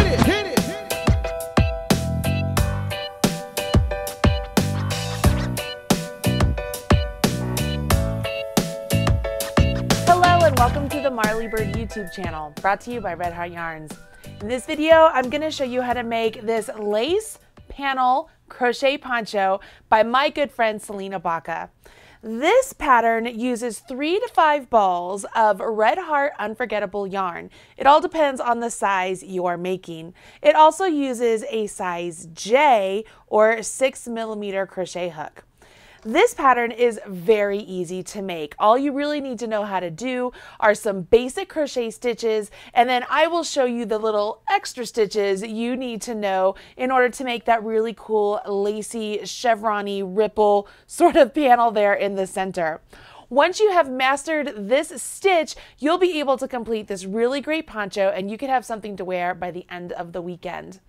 it, hit it. Hello and welcome to the Marley Bird YouTube channel, brought to you by Red Heart Yarns. In this video, I'm going to show you how to make this lace panel crochet poncho by my good friend Selena Baca. This pattern uses 3 to 5 balls of Red Heart Unforgettable yarn. It all depends on the size you are making. It also uses a size J or 6mm crochet hook. This pattern is very easy to make. All you really need to know how to do are some basic crochet stitches, and then I will show you the little extra stitches you need to know in order to make that really cool lacy chevron-y ripple sort of panel there in the center. Once you have mastered this stitch, you'll be able to complete this really great poncho and you could have something to wear by the end of the weekend.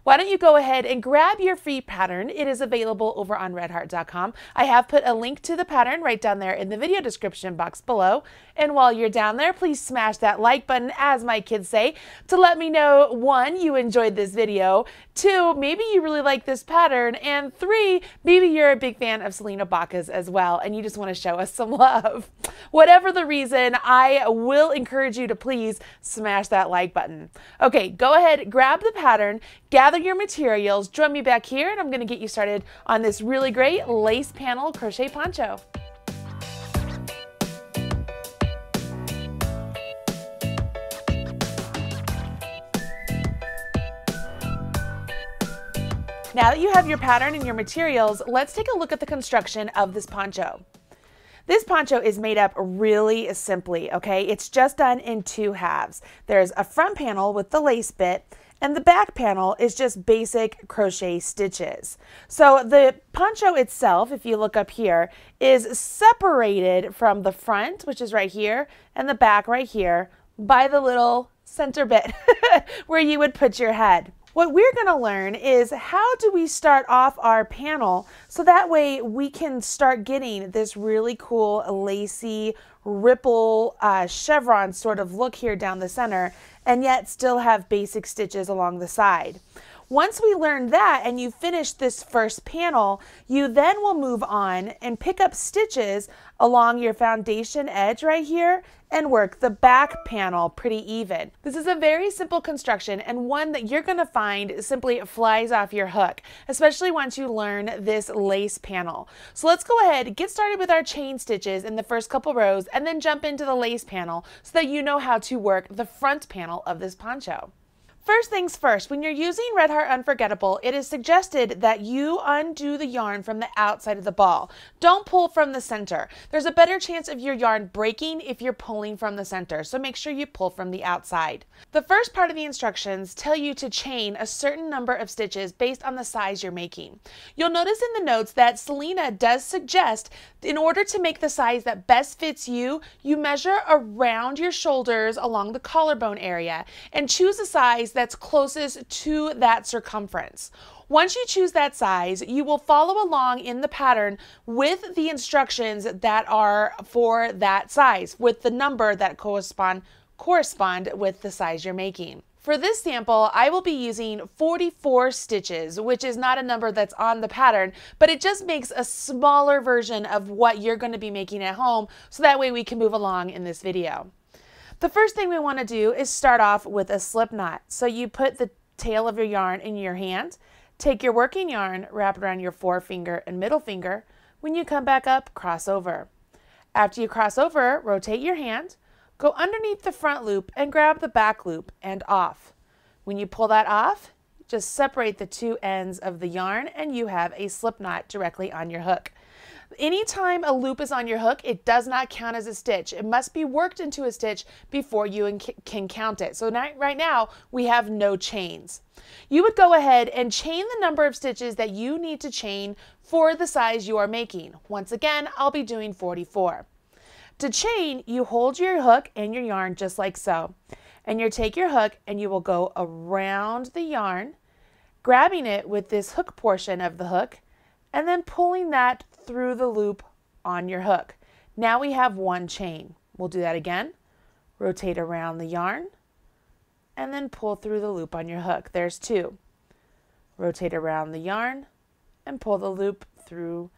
Why don't you go ahead and grab your free pattern? It is available over on redheart.com. I have put a link to the pattern right down there in the video description box below. And while you're down there, please smash that like button, as my kids say, to let me know, 1, you enjoyed this video, 2, maybe you really like this pattern, and 3, maybe you're a big fan of Selena Baca's as well and you just want to show us some love. Whatever the reason, I will encourage you to please smash that like button. Okay, go ahead, grab the pattern, gather your materials, join me back here, and I'm going to get you started on this really great lace panel crochet poncho. Now that you have your pattern and your materials, let's take a look at the construction of this poncho. This poncho is made up really simply, okay? It's just done in 2 halves. There's a front panel with the lace bit, and the back panel is just basic crochet stitches. So the poncho itself, if you look up here, is separated from the front, which is right here, and the back right here, by the little center bit where you would put your head. What we're going to learn is how do we start off our panel so that way we can start getting this really cool lacy ripple chevron sort of look here down the center, and yet still have basic stitches along the side. Once we learn that and you finish this first panel, you then will move on and pick up stitches along your foundation edge right here and work the back panel pretty even. This is a very simple construction and one that you're going to find simply flies off your hook, especially once you learn this lace panel. So let's go ahead, get started with our chain stitches in the first couple rows and then jump into the lace panel so that you know how to work the front panel of this poncho. First things first, when you're using Red Heart Unforgettable, it is suggested that you undo the yarn from the outside of the ball. Don't pull from the center. There's a better chance of your yarn breaking if you're pulling from the center, so make sure you pull from the outside. The first part of the instructions tell you to chain a certain number of stitches based on the size you're making. You'll notice in the notes that Selena does suggest in order to make the size that best fits you, you measure around your shoulders along the collarbone area and choose a size that's closest to that circumference. Once you choose that size, you will follow along in the pattern with the instructions that are for that size, with the number that correspond with the size you're making. For this sample, I will be using 44 stitches, which is not a number that's on the pattern, but it just makes a smaller version of what you're going to be making at home, so that way we can move along in this video. The first thing we want to do is start off with a slip knot. So you put the tail of your yarn in your hand, take your working yarn, wrap it around your forefinger and middle finger. When you come back up, cross over. After you cross over, rotate your hand, go underneath the front loop and grab the back loop and off. When you pull that off, just separate the 2 ends of the yarn and you have a slip knot directly on your hook. Anytime a loop is on your hook, it does not count as a stitch. It must be worked into a stitch before you can count it. So right now we have no chains. You would go ahead and chain the number of stitches that you need to chain for the size you are making. Once again, I'll be doing 44. To chain, you hold your hook and your yarn just like so. And you take your hook and you will go around the yarn, grabbing it with this hook portion of the hook, and then pulling that through the loop on your hook. Now we have 1 chain. We'll do that again. Rotate around the yarn, and then pull through the loop on your hook. There's 2. Rotate around the yarn and pull the loop through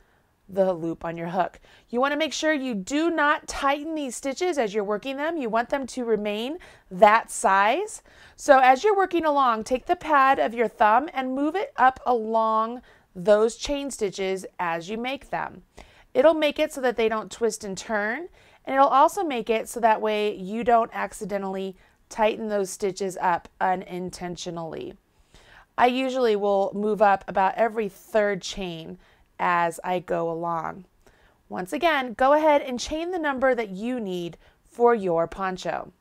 the loop on your hook. You want to make sure you do not tighten these stitches as you're working them. You want them to remain that size. So as you're working along, take the pad of your thumb and move it up along those chain stitches as you make them. It'll make it so that they don't twist and turn, and it'll also make it so that way you don't accidentally tighten those stitches up unintentionally. I usually will move up about every 3rd chain as I go along. Once again, go ahead and chain the number that you need for your poncho.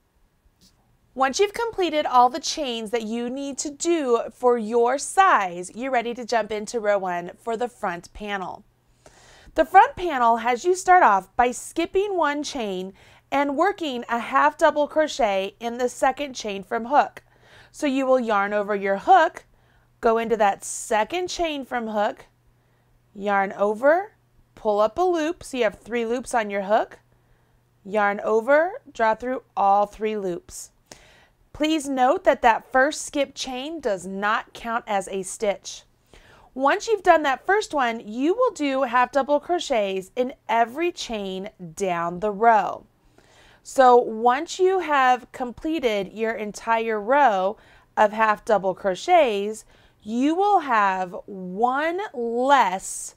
Once you've completed all the chains that you need to do for your size, you're ready to jump into row 1 for the front panel. The front panel has you start off by skipping 1 chain and working a half double crochet in the 2nd chain from hook. So you will yarn over your hook, go into that 2nd chain from hook, yarn over, pull up a loop, so you have 3 loops on your hook, yarn over, draw through all 3 loops. Please note that that first skip chain does not count as a stitch. Once you've done that first one, you will do half double crochets in every chain down the row. So once you have completed your entire row of half double crochets, you will have 1 less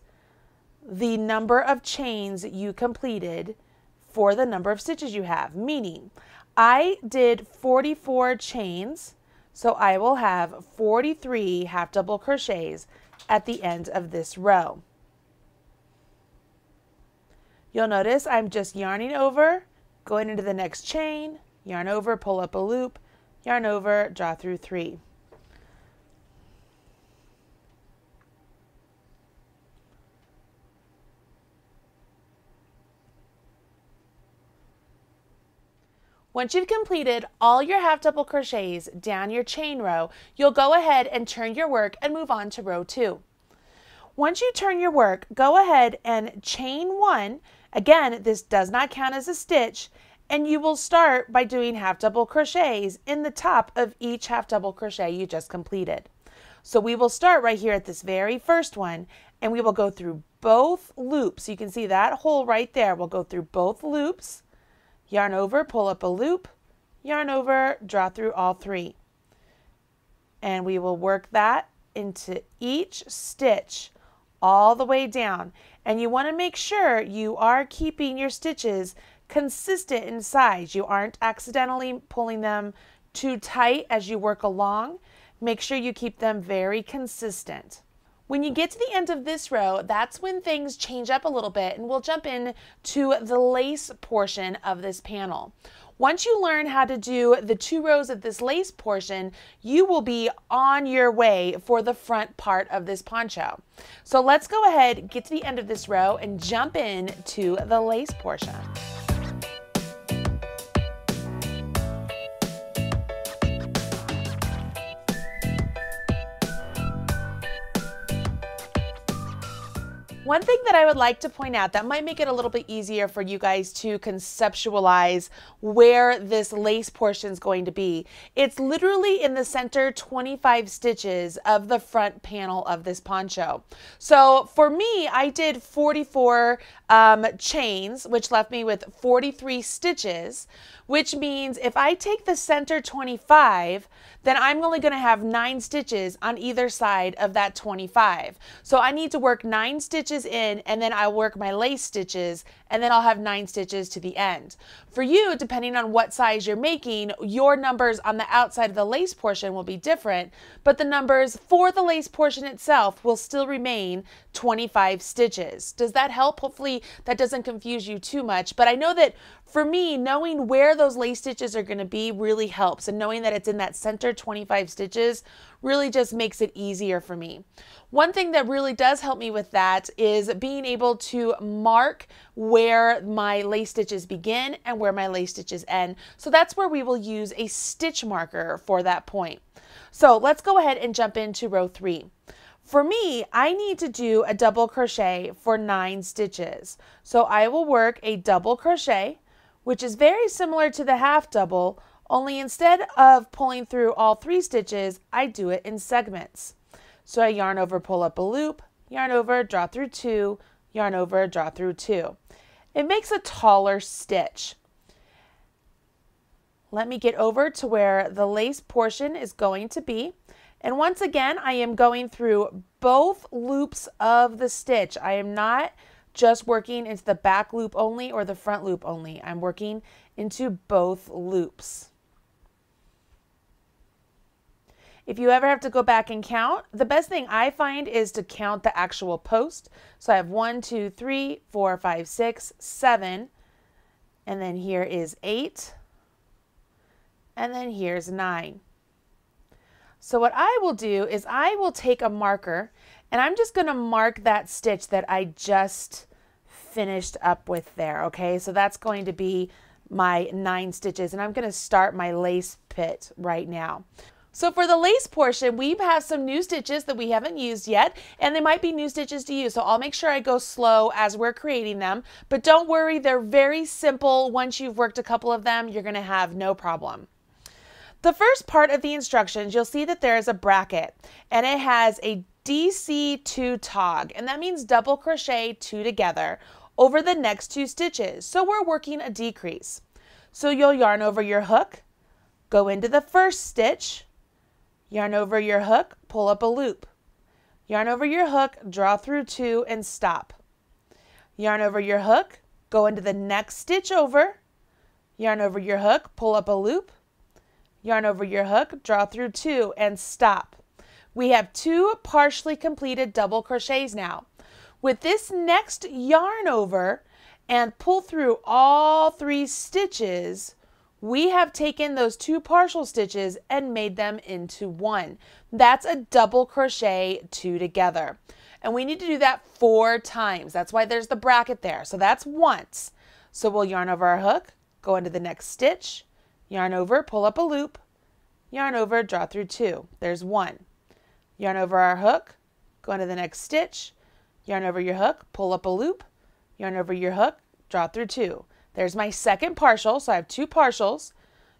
the number of chains you completed for the number of stitches you have. Meaning, I did 44 chains, so I will have 43 half double crochets at the end of this row. You'll notice I'm just yarning over, going into the next chain, yarn over, pull up a loop, yarn over, draw through 3. Once you've completed all your half double crochets down your chain row, you'll go ahead and turn your work and move on to row 2. Once you turn your work, go ahead and chain 1. Again, this does not count as a stitch, and you will start by doing half double crochets in the top of each half double crochet you just completed. So we will start right here at this very first one, and we will go through both loops. You can see that hole right there. We'll go through both loops, yarn over, pull up a loop, yarn over, draw through all 3. And we will work that into each stitch all the way down. And you want to make sure you are keeping your stitches consistent in size. You aren't accidentally pulling them too tight as you work along. Make sure you keep them very consistent. When you get to the end of this row, that's when things change up a little bit, and we'll jump in to the lace portion of this panel. Once you learn how to do the 2 rows of this lace portion, you will be on your way for the front part of this poncho. So let's go ahead, get to the end of this row, and jump in to the lace portion. One thing that I would like to point out that might make it a little bit easier for you guys to conceptualize where this lace portion is going to be. It's literally in the center 25 stitches of the front panel of this poncho. So for me, I did 44 chains, which left me with 43 stitches, which means if I take the center 25, then I'm only going to have 9 stitches on either side of that 25. So I need to work 9 stitches in, and then I'll work my lace stitches, and then I'll have 9 stitches to the end. For you, depending on what size you're making, your numbers on the outside of the lace portion will be different, but the numbers for the lace portion itself will still remain 25 stitches. Does that help? Hopefully that doesn't confuse you too much, but I know that for me, knowing where those lace stitches are going to be really helps, and knowing that it's in that center 25 stitches really just makes it easier for me. One thing that really does help me with that is being able to mark where my lace stitches begin and where my lace stitches end. So that's where we will use a stitch marker for that point. So let's go ahead and jump into row 3. For me, I need to do a double crochet for 9 stitches. So I will work a double crochet, which is very similar to the half double, Only instead of pulling through all 3 stitches, I do it in segments. So I yarn over, pull up a loop, yarn over, draw through 2, yarn over, draw through 2. It makes a taller stitch. Let me get over to where the lace portion is going to be. And once again, I am going through both loops of the stitch. I am not just working into the back loop only or the front loop only. I'm working into both loops. If you ever have to go back and count, the best thing I find is to count the actual post. So I have 1, 2, 3, 4, 5, 6, 7, and then here is 8, and then here's 9. So what I will do is I will take a marker and I'm just going to mark that stitch that I just finished up with there, okay? So that's going to be my 9 stitches, and I'm going to start my lace pit right now. So for the lace portion, we have some new stitches that we haven't used yet, and they might be new stitches to you. So I'll make sure I go slow as we're creating them, but don't worry, they're very simple. Once you've worked a couple of them, you're going to have no problem. The first part of the instructions, you'll see that there is a bracket, and it has a DC2 tog, and that means double crochet 2 together over the next 2 stitches. So we're working a decrease. So you'll yarn over your hook, go into the first stitch, yarn over your hook, pull up a loop. Yarn over your hook, draw through 2 and stop. Yarn over your hook, go into the next stitch over, yarn over your hook, pull up a loop. Yarn over your hook, draw through 2 and stop. We have 2 partially completed double crochets now. With this next yarn over and pull through all 3 stitches, we have taken those 2 partial stitches and made them into 1. That's a double crochet 2 together. And we need to do that 4 times. That's why there's the bracket there. So that's once. So we'll yarn over our hook, go into the next stitch, yarn over, pull up a loop, yarn over, draw through 2. There's 1. Yarn over our hook, go into the next stitch, yarn over your hook, pull up a loop, yarn over your hook, draw through 2. There's my second partial, so I have 2 partials,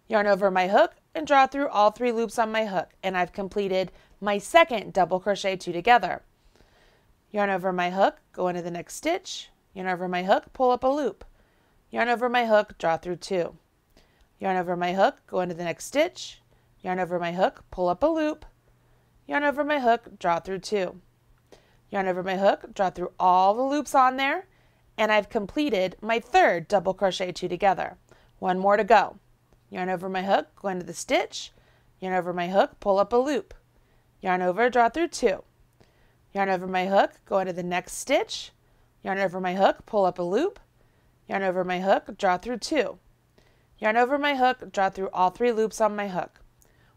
yarn over my hook, and draw through all 3 loops on my hook, and I've completed my second double crochet 2 together. Yarn over my hook, go into the next stitch, yarn over my hook, pull up a loop, yarn over my hook, draw through 2. Yarn over my hook, go into the next stitch, yarn over my hook, pull up a loop, yarn over my hook, draw through 2. Yarn over my hook, draw through all the loops on there, and I've completed my third double crochet 2 together. 1 more to go. Yarn over my hook, go into the stitch, yarn over my hook, pull up a loop, yarn over, draw through 2. Yarn over my hook, go into the next stitch, yarn over my hook, pull up a loop, yarn over my hook, draw through 2. Yarn over my hook, draw through all 3 loops on my hook.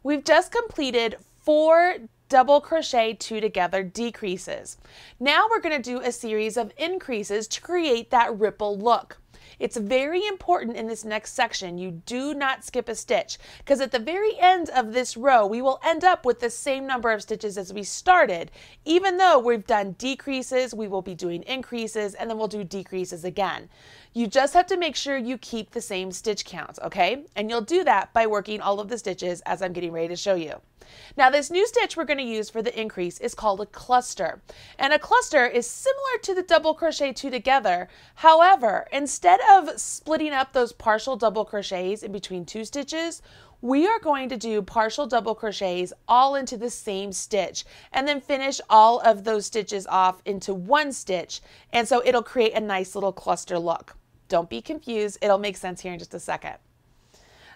We've just completed 4 double crochet 2 together decreases. Now we're going to do a series of increases to create that ripple look. It's very important in this next section you do not skip a stitch, because at the very end of this row we will end up with the same number of stitches as we started. Even though we've done decreases, we will be doing increases, and then we'll do decreases again. You just have to make sure you keep the same stitch count, okay? And you'll do that by working all of the stitches as I'm getting ready to show you. Now this new stitch we're going to use for the increase is called a cluster. And a cluster is similar to the double crochet 2 together. However, instead of splitting up those partial double crochets in between 2 stitches, we are going to do partial double crochets all into the same stitch and then finish all of those stitches off into 1 stitch. And so it'll create a nice little cluster look. Don't be confused. It'll make sense here in just a second.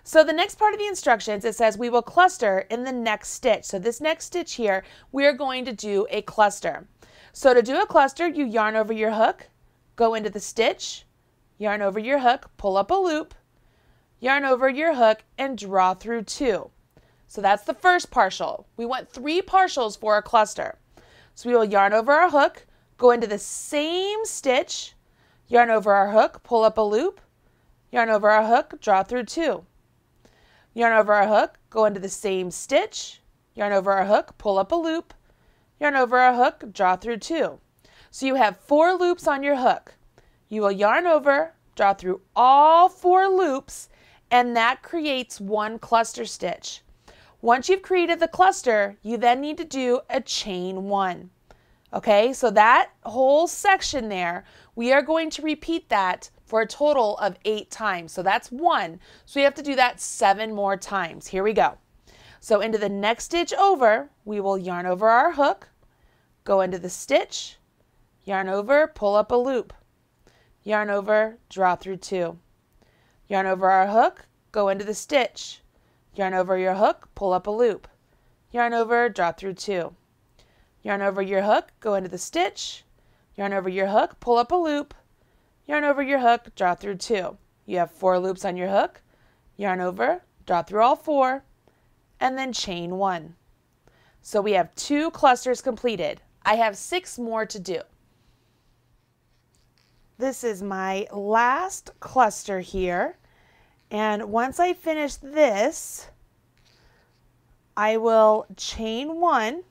So the next part of the instructions, it says we will cluster in the next stitch. So this next stitch here, we're going to do a cluster. So to do a cluster, you yarn over your hook, go into the stitch, yarn over your hook, pull up a loop, yarn over your hook, and draw through 2. So that's the first partial. We want 3 partials for a cluster. So we will yarn over our hook, go into the same stitch, yarn over our hook, pull up a loop, yarn over our hook, draw through 2. Yarn over our hook, go into the same stitch, yarn over our hook, pull up a loop, yarn over our hook, draw through 2. So you have 4 loops on your hook. You will yarn over, draw through all 4 loops, and that creates one cluster stitch. Once you've created the cluster, you then need to do a chain 1. Okay, so that whole section there, we are going to repeat that for a total of 8 times. So that's 1. So we have to do that 7 more times. Here we go. So into the next stitch over, we will yarn over our hook, go into the stitch, yarn over, pull up a loop, yarn over, draw through 2. Yarn over our hook, go into the stitch, yarn over your hook, pull up a loop, yarn over, draw through 2. Yarn over your hook, go into the stitch, yarn over your hook, pull up a loop, yarn over your hook, draw through 2. You have 4 loops on your hook, yarn over, draw through all 4, and then chain 1. So we have 2 clusters completed. I have 6 more to do. This is my last cluster here, and once I finish this, I will chain 1.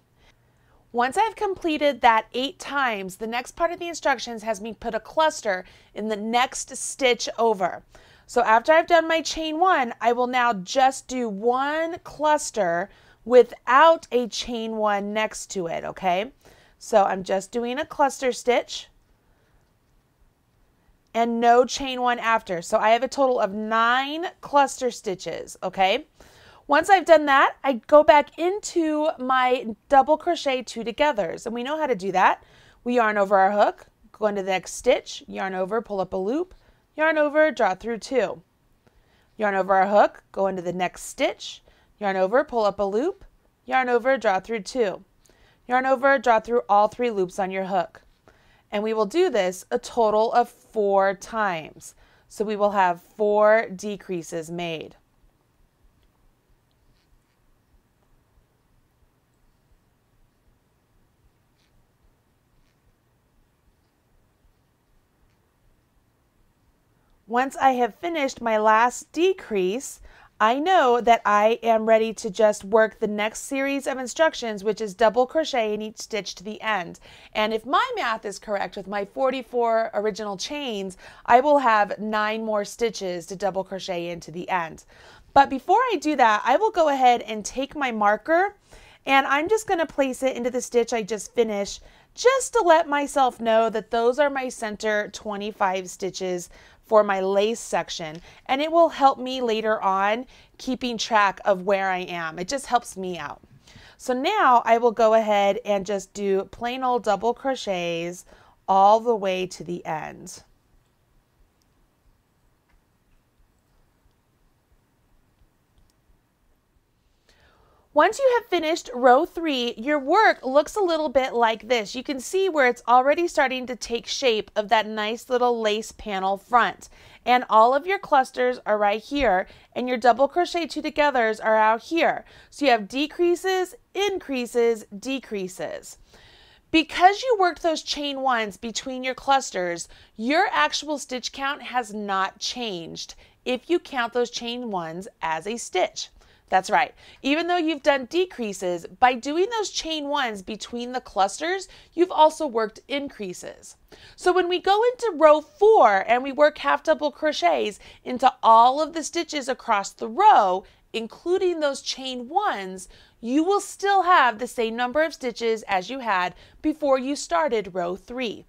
Once I've completed that 8 times, the next part of the instructions has me put a cluster in the next stitch over. So after I've done my chain 1, I will now just do 1 cluster without a chain 1 next to it, okay? So I'm just doing a cluster stitch and no chain 1 after. So I have a total of 9 cluster stitches, okay? Once I've done that, I go back into my double crochet 2 togethers, and we know how to do that. We yarn over our hook, go into the next stitch, yarn over, pull up a loop, yarn over, draw through 2. Yarn over our hook, go into the next stitch, yarn over, pull up a loop, yarn over, draw through 2. Yarn over, draw through all 3 loops on your hook. And we will do this a total of 4 times. So we will have 4 decreases made. Once I have finished my last decrease, I know that I am ready to just work the next series of instructions, which is double crochet in each stitch to the end. And if my math is correct with my 44 original chains, I will have 9 more stitches to double crochet into the end. But before I do that, I will go ahead and take my marker and I'm just going to place it into the stitch I just finished, just to let myself know that those are my center 25 stitches for my lace section, and it will help me later on keeping track of where I am. It just helps me out. So now I will go ahead and just do plain old double crochets all the way to the end. Once you have finished row 3, your work looks a little bit like this. You can see where it's already starting to take shape of that nice little lace panel front. And all of your clusters are right here, and your double crochet 2 togethers are out here. So you have decreases, increases, decreases. Because you worked those chain 1s between your clusters, your actual stitch count has not changed if you count those chain 1s as a stitch. That's right. Even though you've done decreases, by doing those chain 1s between the clusters, you've also worked increases. So when we go into row 4 and we work half double crochets into all of the stitches across the row, including those chain 1s, you will still have the same number of stitches as you had before you started row 3.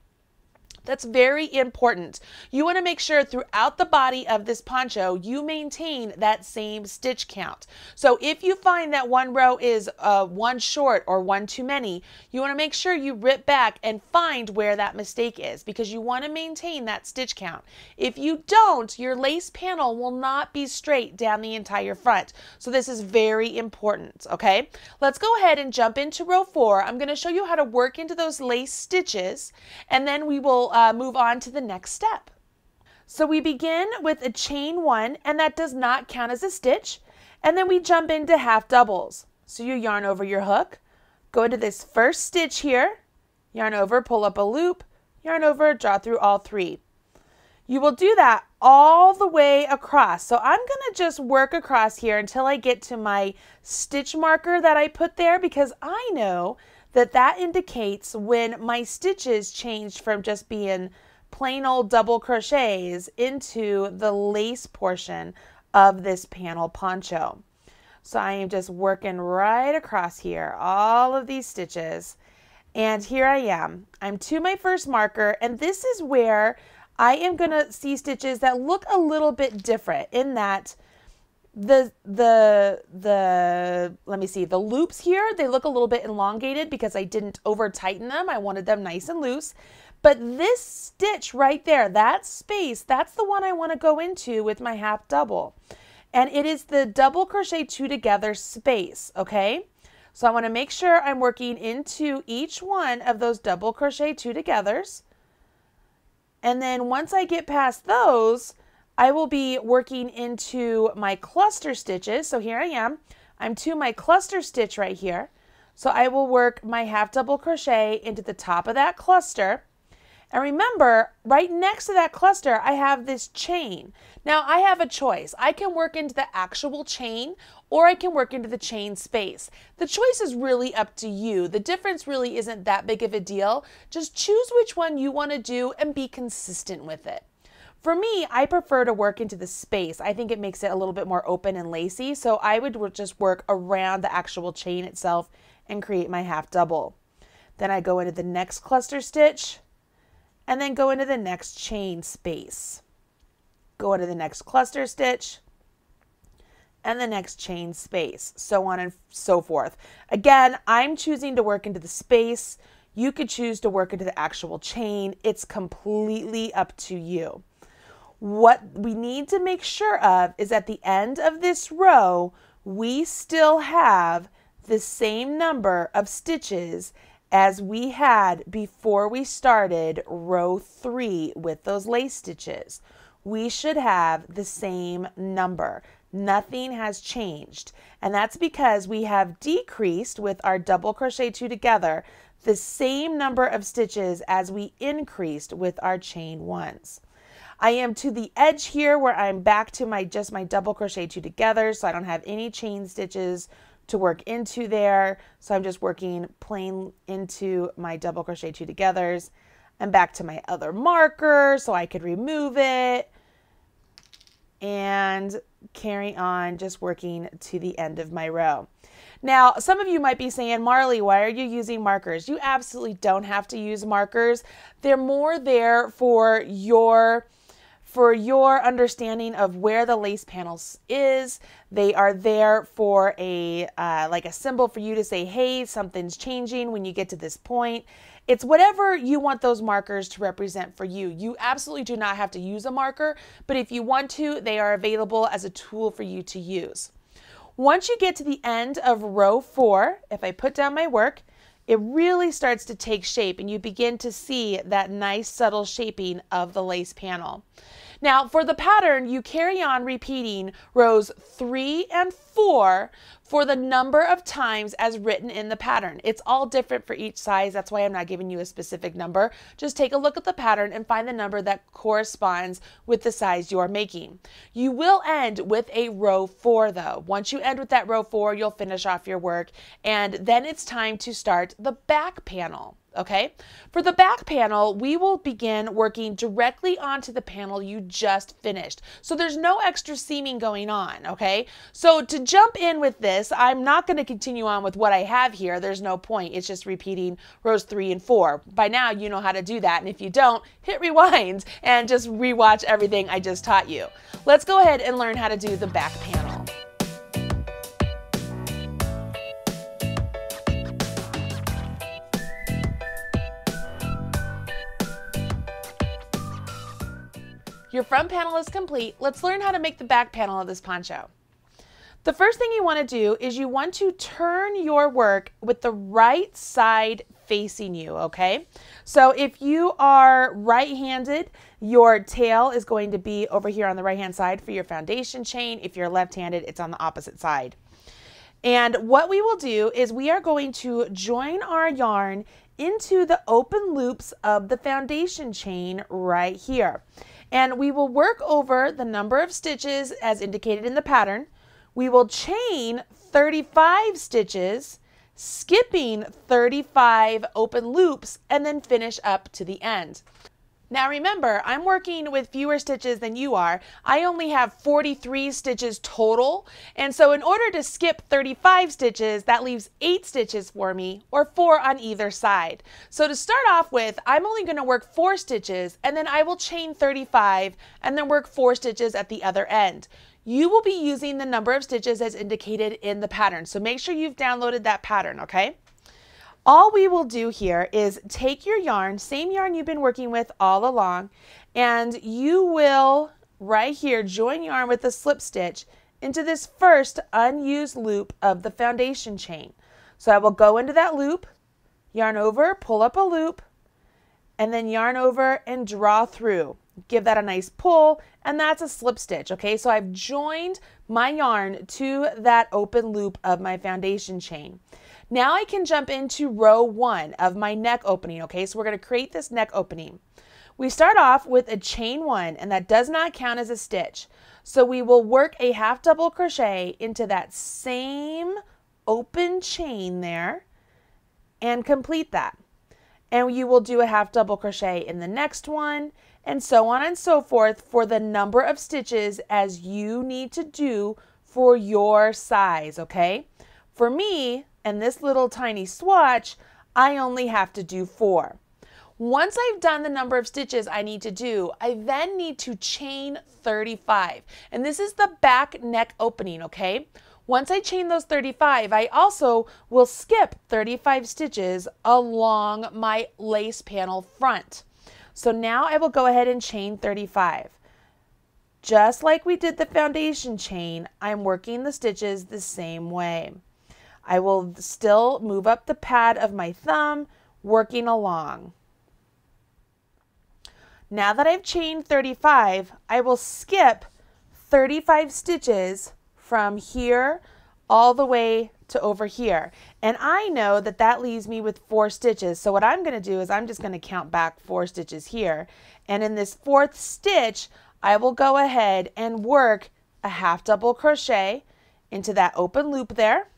That's very important. You want to make sure throughout the body of this poncho, you maintain that same stitch count. So if you find that one row is 1 short or 1 too many, you want to make sure you rip back and find where that mistake is, because you want to maintain that stitch count. If you don't, your lace panel will not be straight down the entire front. So this is very important, okay? Let's go ahead and jump into row 4. I'm going to show you how to work into those lace stitches, and then we will move on to the next step. So we begin with a chain 1, and that does not count as a stitch, and then we jump into half doubles. So you yarn over your hook, go into this first stitch here, yarn over, pull up a loop, yarn over, draw through all 3. You will do that all the way across. So I'm going to just work across here until I get to my stitch marker that I put there, because I know that that indicates when my stitches changed from just being plain old double crochets into the lace portion of this panel poncho. So I am just working right across here, all of these stitches. And here I am. I'm to my first marker, and this is where I am going to see stitches that look a little bit different in that let me see, the loops here, they look a little bit elongated because I didn't over tighten them. I wanted them nice and loose. But this stitch right there, that space, that's the one I want to go into with my half double. And it is the double crochet two together space, okay? So I want to make sure I'm working into each one of those double crochet two togethers. And then once I get past those, I will be working into my cluster stitches. So here I am. I'm to my cluster stitch right here. So I will work my half double crochet into the top of that cluster. And remember, right next to that cluster, I have this chain. Now I have a choice. I can work into the actual chain, or I can work into the chain space. The choice is really up to you. The difference really isn't that big of a deal. Just choose which one you want to do and be consistent with it. For me, I prefer to work into the space. I think it makes it a little bit more open and lacy, so I would just work around the actual chain itself and create my half double. Then I go into the next cluster stitch, and then go into the next chain space. Go into the next cluster stitch, and the next chain space, so on and so forth. Again, I'm choosing to work into the space. You could choose to work into the actual chain. It's completely up to you. What we need to make sure of is at the end of this row, we still have the same number of stitches as we had before we started row 3 with those lace stitches. We should have the same number. Nothing has changed. And that's because we have decreased with our double crochet two together the same number of stitches as we increased with our chain ones. I am to the edge here where I'm back to just my double crochet two together, so I don't have any chain stitches to work into there. So I'm just working plain into my double crochet two togethers. I'm back to my other marker so I could remove it and carry on just working to the end of my row. Now, some of you might be saying, Marley, why are you using markers? You absolutely don't have to use markers. They're more there for your understanding of where the lace panels is. They are there for a like a symbol for you to say, hey, something's changing when you get to this point. It's whatever you want those markers to represent for you. You absolutely do not have to use a marker, but if you want to, they are available as a tool for you to use. Once you get to the end of row 4, if I put down my work, it really starts to take shape and you begin to see that nice subtle shaping of the lace panel. Now for the pattern, you carry on repeating rows 3 and 4 for the number of times as written in the pattern. It's all different for each size. That's why I'm not giving you a specific number. Just take a look at the pattern and find the number that corresponds with the size you're making. You will end with a row 4 though. Once you end with that row 4, you'll finish off your work, and then it's time to start the back panel. Okay, for the back panel, we will begin working directly onto the panel you just finished. So there's no extra seaming going on, okay? So to jump in with this, I'm not going to continue on with what I have here. There's no point. It's just repeating rows 3 and 4. By now, you know how to do that. And if you don't, hit rewind and just rewatch everything I just taught you. Let's go ahead and learn how to do the back panel. Your front panel is complete. Let's learn how to make the back panel of this poncho. The first thing you want to do is you want to turn your work with the right side facing you, okay? So if you are right-handed, your tail is going to be over here on the right-hand side for your foundation chain. If you're left-handed, it's on the opposite side. And what we will do is we are going to join our yarn into the open loops of the foundation chain right here. And we will work over the number of stitches as indicated in the pattern. We will chain 35 stitches, skipping 35 open loops, and then finish up to the end. Now remember, I'm working with fewer stitches than you are. I only have 43 stitches total, and so in order to skip 35 stitches, that leaves 8 stitches for me, or 4 on either side. So to start off with, I'm only going to work 4 stitches, and then I will chain 35, and then work 4 stitches at the other end. You will be using the number of stitches as indicated in the pattern, so make sure you've downloaded that pattern, okay? All we will do here is take your yarn, same yarn you've been working with all along, and you will right here join yarn with the slip stitch into this first unused loop of the foundation chain. So I will go into that loop, yarn over, pull up a loop, and then yarn over and draw through. Give that a nice pull, and that's a slip stitch, okay? So I've joined my yarn to that open loop of my foundation chain. Now I can jump into row 1 of my neck opening, okay? So we're going to create this neck opening. We start off with a chain 1, and that does not count as a stitch. So we will work a half double crochet into that same open chain there and complete that. And you will do a half double crochet in the next one, and so on and so forth for the number of stitches as you need to do for your size, okay? For me, and this little tiny swatch, I only have to do 4. Once I've done the number of stitches I need to do, I then need to chain 35. And this is the back neck opening, okay? Once I chain those 35, I also will skip 35 stitches along my lace panel front. So now I will go ahead and chain 35. Just like we did the foundation chain, I'm working the stitches the same way. I will still move up the pad of my thumb, working along. Now that I've chained 35, I will skip 35 stitches from here all the way to over here. And I know that that leaves me with 4 stitches. So what I'm going to do is I'm just going to count back 4 stitches here. And in this 4th stitch, I will go ahead and work a half double crochet into that open loop there,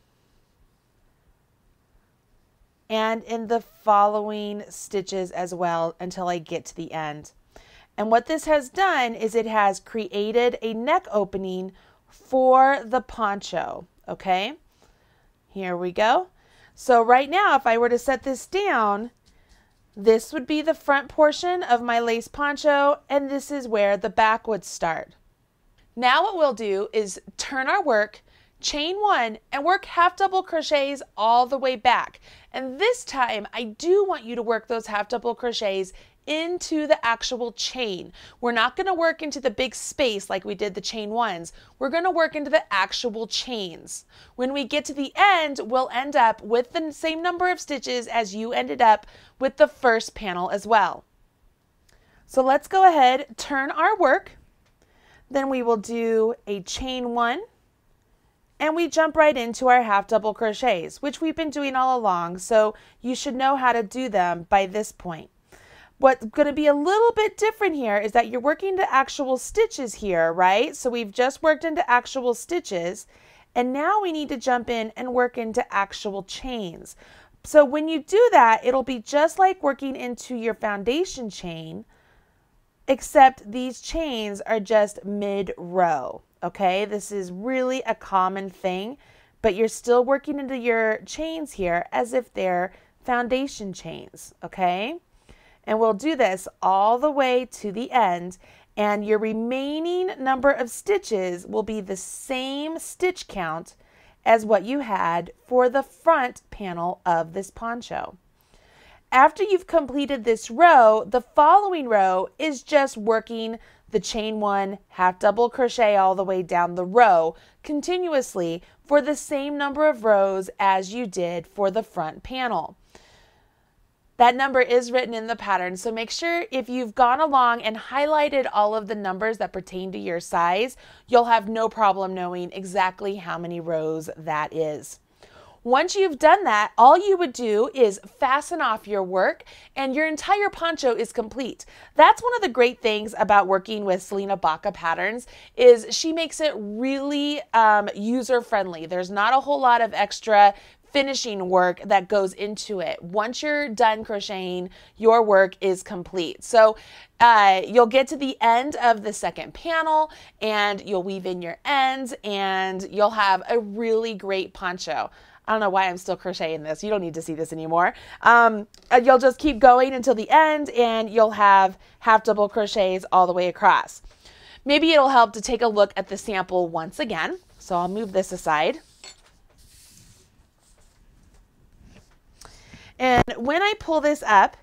and in the following stitches as well until I get to the end. And what this has done is it has created a neck opening for the poncho, okay? Here we go. So right now, if I were to set this down, this would be the front portion of my lace poncho, and this is where the back would start. Now what we'll do is turn our work, chain 1, and work half double crochets all the way back. And this time I do want you to work those half double crochets into the actual chain. We're not going to work into the big space like we did the chain 1s. We're going to work into the actual chains. When we get to the end, we'll end up with the same number of stitches as you ended up with the first panel as well. So let's go ahead, turn our work. Then we will do a chain 1, and we jump right into our half double crochets, which we've been doing all along, so you should know how to do them by this point. What's going to be a little bit different here is that you're working to actual stitches here, right? So we've just worked into actual stitches, and now we need to jump in and work into actual chains. So when you do that, it'll be just like working into your foundation chain, except these chains are just mid-row, okay? This is really a common thing, but you're still working into your chains here as if they're foundation chains, okay? And we'll do this all the way to the end, and your remaining number of stitches will be the same stitch count as what you had for the front panel of this poncho. After you've completed this row, the following row is just working the chain 1, half double crochet all the way down the row continuously for the same number of rows as you did for the front panel. That number is written in the pattern, so make sure if you've gone along and highlighted all of the numbers that pertain to your size, you'll have no problem knowing exactly how many rows that is. Once you've done that, all you would do is fasten off your work and your entire poncho is complete. That's one of the great things about working with Selena Baca patterns is she makes it really user-friendly. There's not a whole lot of extra finishing work that goes into it. Once you're done crocheting, your work is complete. So you'll get to the end of the second panel and you'll weave in your ends and you'll have a really great poncho. I don't know why I'm still crocheting this. You don't need to see this anymore. You'll just keep going until the end and you'll have half double crochets all the way across. Maybe it'll help to take a look at the sample once again. So I'll move this aside. And when I pull this up,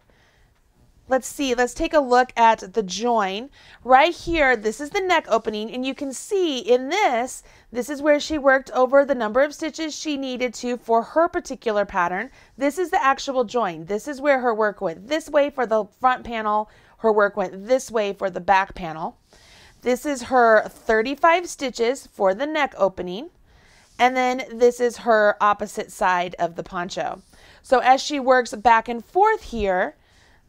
let's see, let's take a look at the join. Right here, this is the neck opening, and you can see in this is where she worked over the number of stitches she needed to for her particular pattern. This is the actual join. This is where her work went this way for the front panel, her work went this way for the back panel. This is her 35 stitches for the neck opening, and then this is her opposite side of the poncho. So as she works back and forth here,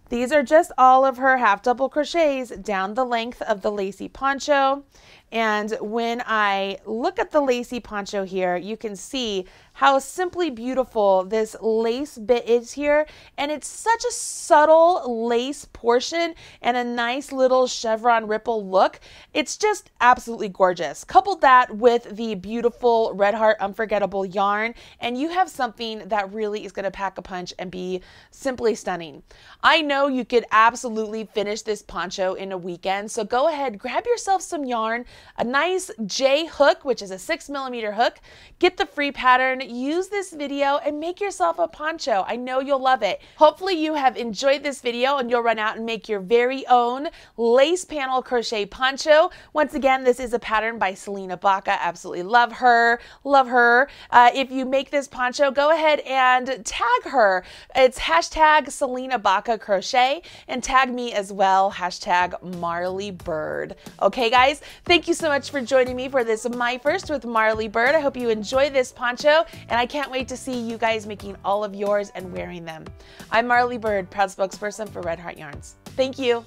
these are just all of her half double crochets down the length of the lacy poncho. And when I look at the lacy poncho here, you can see how simply beautiful this lace bit is here. And it's such a subtle lace portion and a nice little chevron ripple look. It's just absolutely gorgeous. Couple that with the beautiful Red Heart Unforgettable yarn, and you have something that really is going to pack a punch and be simply stunning. I know you could absolutely finish this poncho in a weekend, so go ahead, grab yourself some yarn, a nice J hook, which is a 6mm hook, get the free pattern, use this video, and make yourself a poncho. I know you'll love it. Hopefully you have enjoyed this video and you'll run out and make your very own lace panel crochet poncho. Once again, this is a pattern by Selena Baca. Absolutely love her. Love her. If you make this poncho, go ahead and tag her. It's hashtag Selena Baca Crochet, and tag me as well, hashtag Marley Bird. Okay guys, thank you so much for joining me for this My First with Marley Bird. I hope you enjoy this poncho, and I can't wait to see you guys making all of yours and wearing them. I'm Marley Bird, proud spokesperson for Red Heart Yarns. Thank you.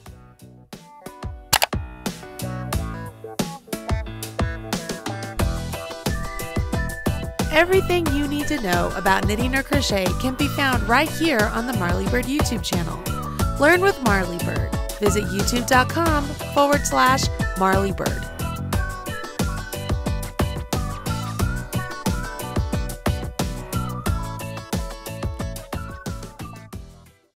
Everything you need to know about knitting or crochet can be found right here on the Marley Bird YouTube channel. Learn with Marley Bird. Visit youtube.com/Marley Bird.